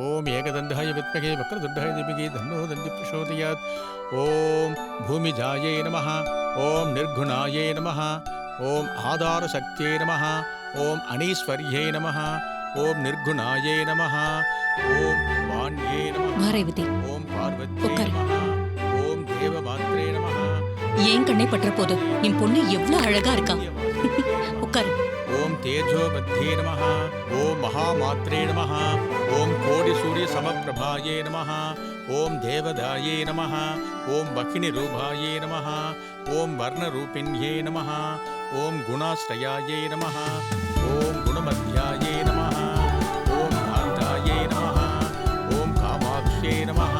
ஓம் ஏகதண்டாய வித்மகே வக்ரதுண்டாய தீமகி தன்னோ தந்தி பிரசோதயாத். ஓம் பூமிஜாயை நமः. ஓம் நிர்குணாயை நமः. ஓம் ஆதார சக்தியை நமः. ஓம் அனீஸ்வர்யை நமः. ஓம் நிர்குணாயை நமः. ஓம் வாண்யே நமः. ஓம் பார்வதியே நமः. ஓம் தேவமாத்ரே நமः. ஏன் கண்ணை பற்ற போது என் பொண்ணு எவ்வளவு அழகா இருக்கா. உட்காரு. ஓம் தேஜோபத்யே நமः. ஓம் மகாமாத்ரே நமः. ஓம் கோடி சூரிய சமப்பிரபாயே நமः. ஓம் தேவதாயே நமः. ஓம் பகினி ரூபாயே நமः. ஓம் வர்ணரூபிண்யே நமः. ஓம் குணாஸ்ரயாயே நமः. ஓம் குணமத்யாயே நமः. ஓம் காந்தாயே நமः. ஓம் காமாக்ஷ்யே நமः.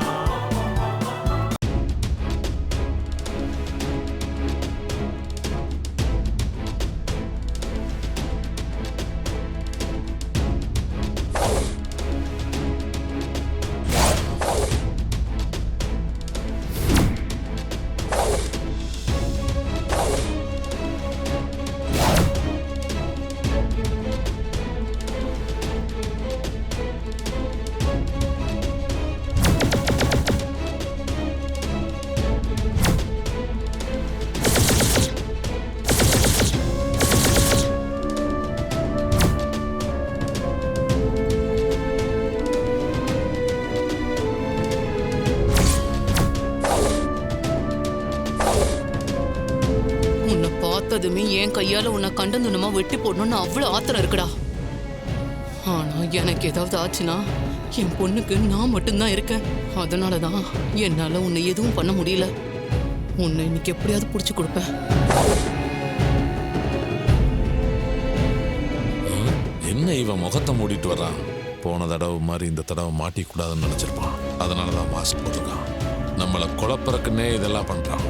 பார்த்ததுமே என் கையால உன்னை கண்டந்துனமா வெட்டி போடணும்னு அவ்வளவு ஆத்திரம் இருக்குடா. ஆனா எனக்கு ஏதாவது ஆச்சுன்னா என் பொண்ணுக்கு நான் மட்டும்தான் இருக்கேன். அதனாலதான் என்னால உன்னை எதுவும் பண்ண முடியல. உன்னை இன்னைக்கு எப்படியாவது புடிச்சு கொடுப்பேன். என்ன இவன் முகத்தை மூடிட்டு வர்றான்? போன தடவை மாதிரி இந்த தடவை மாட்டிக்கூடாதுன்னு நினைச்சிருப்பான். அதனாலதான் மாஸ்க் போட்டிருக்கான். நம்மளை குழப்பறக்குன்னே இதெல்லாம் பண்றான்.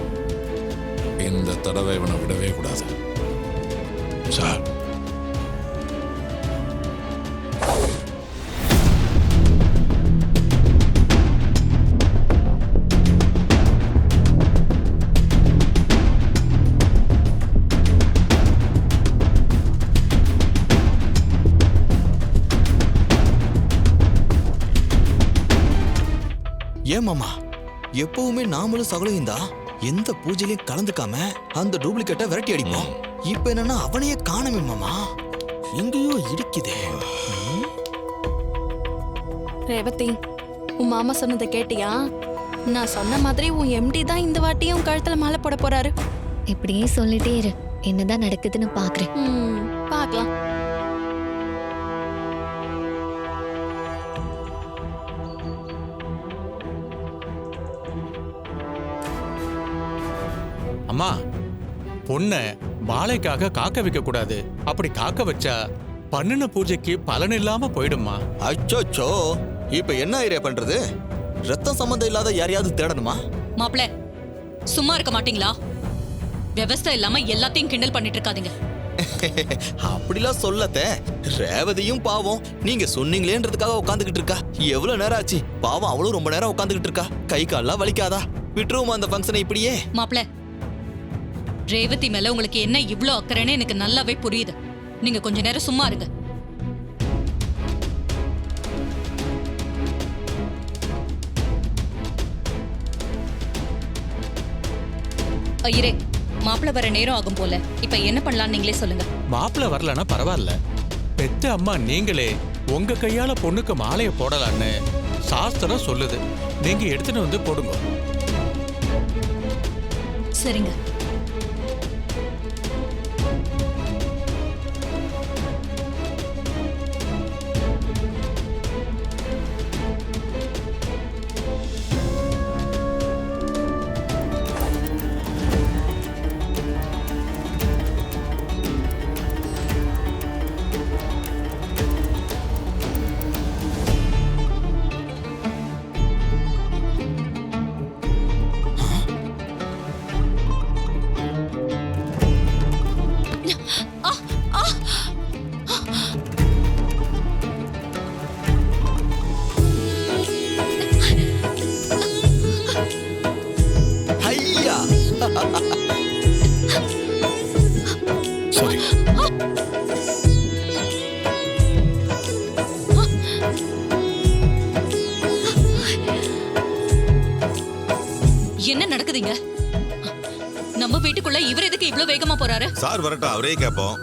இந்த தடவை இவனை விடவே கூடாது சார். ஏன் மாமா, எப்பவுமே நாமளும் சகலையும் தான் எந்த பூஜையிலையும் கலந்துக்காம அந்த டூப்ளிகேட்டை விரட்டி அடிப்போம். இப்ப என்னன்னா அவனையே காணமே மாமா, எங்கேயோ இருக்குதே. ரேவதி, உன் மாமா சொன்னதை கேட்டியா? நான் சொன்ன மாதிரி உன் எம்டி தான் இந்த வாட்டியும் கழுத்துல மாலை போட போறாரு. இப்படியே சொல்லிட்டே இரு, என்னதான் நடக்குதுன்னு பாக்குறேன். பார்க்கலாம். அம்மா, பொண்ண மாலைக்காக காக்க வைக்க கூடாது. அப்படி காக்க வச்சா பண்ணின பூஜைக்கு பலன் இல்லாம போயிடுமா. அச்சோச்சோ, இப்ப என்ன ஐடியா பண்றது? ரத்தம் சம்பந்தம் இல்லாத யாரையாவது தேடணுமா? மாப்பிள்ள, சும்மா இருக்க மாட்டீங்களா? விவசாய இல்லாம எல்லாத்தையும் கிண்டல் பண்ணிட்டு இருக்காதீங்க. அப்படிலாம் சொல்லத்த. ரேவதியும் பாவம் நீங்க சொன்னீங்களேன்றதுக்காக உட்காந்துக்கிட்டு இருக்கா. எவ்வளவு நேரம் ஆச்சு? பாவம் அவளும் ரொம்ப நேரம் உட்காந்துக்கிட்டு இருக்கா. கை கால்லாம் வலிக்காதா? விட்டுருவோமா அந்த ஃபங்க்ஷனை இப்படியே? மாப்பிள்ள, ரேவதி மேல உங்களுக்கு என்ன இவ்ளோ அக்கறைன்னு எனக்கு நல்லாவே புரியுது. நீங்க கொஞ்ச நேரம் சும்மா இருங்க. ஐயரே, மாப்பிள்ள வர நேரம் ஆகும் போல. இப்ப என்ன பண்ணலாம் நீங்களே சொல்லுங்க. மாப்பிள்ள வரலன்னா பரவாயில்ல. பெத்த அம்மா நீங்களே உங்க கையால பொண்ணுக்கு மாலையை போடலான்னு சாஸ்திரம் சொல்லுது. நீங்க எடுத்துட்டு வந்து போடுங்க. சரிங்க. விடாதீங்க. நம்ம வீட்டுக்குள்ள இவர் எதுக்கு இவ்ளோ வேகமா போறாரு? சார் வரட்டும், அவரே கேட்போம்.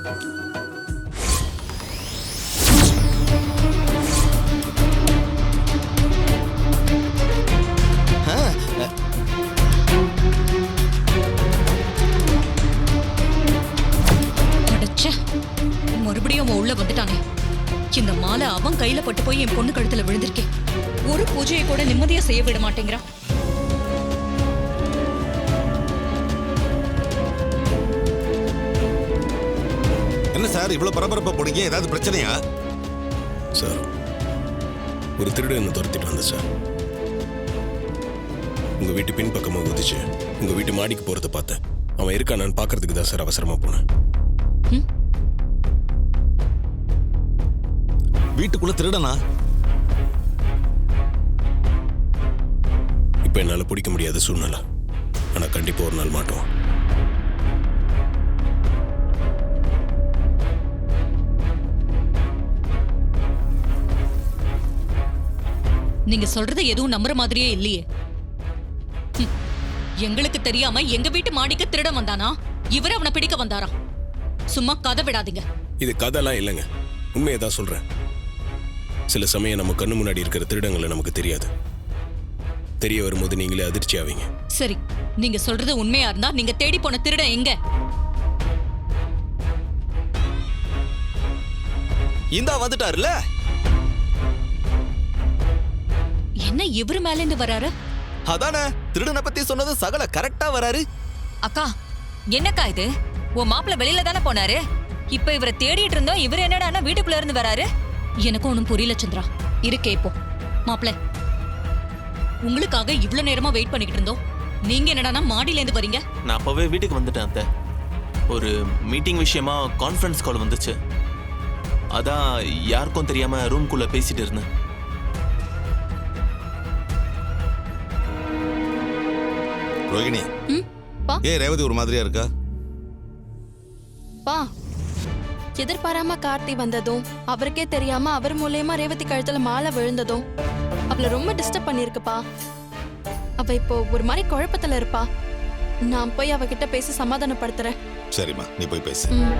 அடச்சே, மறுபடியும் அவன் உள்ள வந்துட்டானே. இந்த மாலை அவன் கையில பட்டு போய் என் பொண்ணு கழுத்துல விழுந்திருக்கேன். ஒரு பூஜையை கூட நிம்மதியா செய்ய விட மாட்டேங்கிறான். என்ன சார் இவ்வளவு பரபரப்பா போனீங்க? ஏதாவது பிரச்சனையா? சார், ஒரு திருடன் என்ன துரத்திட்டு வந்த சார். உங்க வீட்டு பின்பக்கமா குதிச்சு உங்க வீட்டு மாடிக்கு போறத பார்த்தேன். அவன் இருக்கானான்னு பாக்குறதுக்கு தான் சார் அவசரமா போனேன். வீட்டுக்குள்ள திருடனா? இப்ப என்னால பிடிக்க முடியாத சூழ்நிலை. ஆனா கண்டிப்பா ஒரு நாள் மாட்டோம். நீங்க சொல்றது எதுவும் நம்புற மாதிரியே இல்லையே. எங்களுக்கு தெரியாம எங்க வீட்டு மாடிக்கு திருட வந்தானா? இவர் அவனை பிடிக்க வந்தாரா? சும்மா கதை விடாதீங்க. இது கதைலாம் இல்லைங்க, உண்மையை தான் சொல்றேன். சில சமயம் நம்ம கண்ணு முன்னாடி இருக்கிற திருடங்களை நமக்கு தெரியாது. தெரிய வரும்போது நீங்களே அதிர்ச்சி ஆவீங்க. சரி, நீங்க சொல்றது உண்மையா இருந்தா நீங்க தேடி போன திருடன் எங்க? இந்தா வந்துட்டாருல. என்ன இவரு மேல இருந்து வராரு? அதானே திருடனை பத்தி சொன்னது சகல கரெக்டா வராரு. அக்கா, என்னக்கா இது? உன் மாப்பிள்ள வெளியில தானே போனாரு. இப்ப இவரை தேடிட்டு இருந்தோம். இவர் என்னடா வீட்டுக்குள்ள இருந்து வராரு? எனக்கும் ஒண்ணும் புரியல சந்திரா. இரு கேப்போம். மாப்பிள்ள, உங்களுக்காக இவ்ளோ நேரமா வெயிட் பண்ணிக்கிட்டு இருந்தோம். நீங்க என்னடா மாடியில இருந்து வரீங்க? நான் அப்பவே வீட்டுக்கு வந்துட்டேன் அத்தை. ஒரு மீட்டிங் விஷயமா கான்ஃபரன்ஸ் கால் வந்துச்சு. அதான் யாருக்கும் தெரியாம ரூம்குள்ள பேசிட்டு இருந்தேன். ரோகிணி, பா ஏன் ரேவதி ஒரு மாதிரியா இருக்கா? பா, எதிர்பாராம கார்த்தி வந்ததும் அவருக்கே தெரியாம அவர் மூலியமா ரேவதி கழுத்துல மாலை விழுந்ததும் அவளை ரொம்ப டிஸ்டர்ப் பண்ணிருக்குப்பா. அவ இப்போ ஒரு மாதிரி குழப்பத்துல இருப்பா. நான் போய் அவகிட்ட பேசி சமாதானப்படுத்துறேன். சரிம்மா, நீ போய் பேசு. ம்.